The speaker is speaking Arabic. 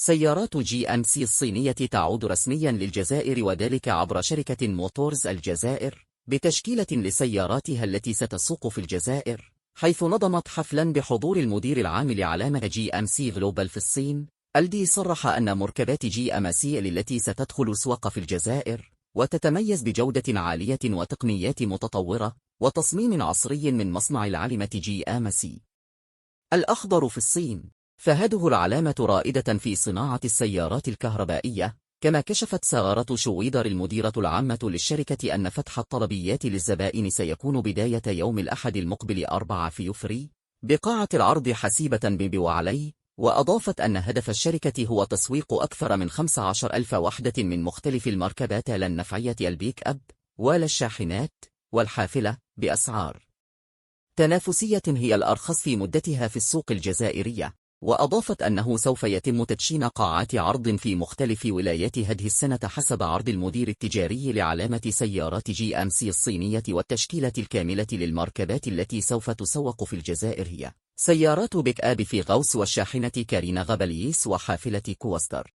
سيارات GMC الصينية تعود رسميا للجزائر، وذلك عبر شركة موتورز الجزائر بتشكيلة لسياراتها التي ستسوق في الجزائر، حيث نظمت حفلا بحضور المدير العام لعلامة GMC جلوبال في الصين. الدي صرح أن مركبات GMC التي ستدخل السوق في الجزائر وتتميز بجودة عالية وتقنيات متطورة وتصميم عصري من مصنع العلامة GMC الأخضر في الصين. فهذه العلامة رائدة في صناعة السيارات الكهربائية. كما كشفت سارة شويدر المديرة العامة للشركة أن فتح الطلبيات للزبائن سيكون بداية يوم الأحد المقبل 4 فبراير بقاعة العرض حسيبة بوعلي. وأضافت أن هدف الشركة هو تسويق أكثر من 15,000 وحدة من مختلف المركبات لا النفعية البيك أب ولا الشاحنات والحافلة بأسعار تنافسية هي الأرخص في مدتها في السوق الجزائرية. وأضافت أنه سوف يتم تدشين قاعات عرض في مختلف ولايات هذه السنة حسب عرض المدير التجاري لعلامة سيارات GMC الصينية. والتشكيلة الكاملة للمركبات التي سوف تسوق في الجزائر هي سيارات بيك أب في غوص والشاحنة كارينا غابليس وحافلة كوستر.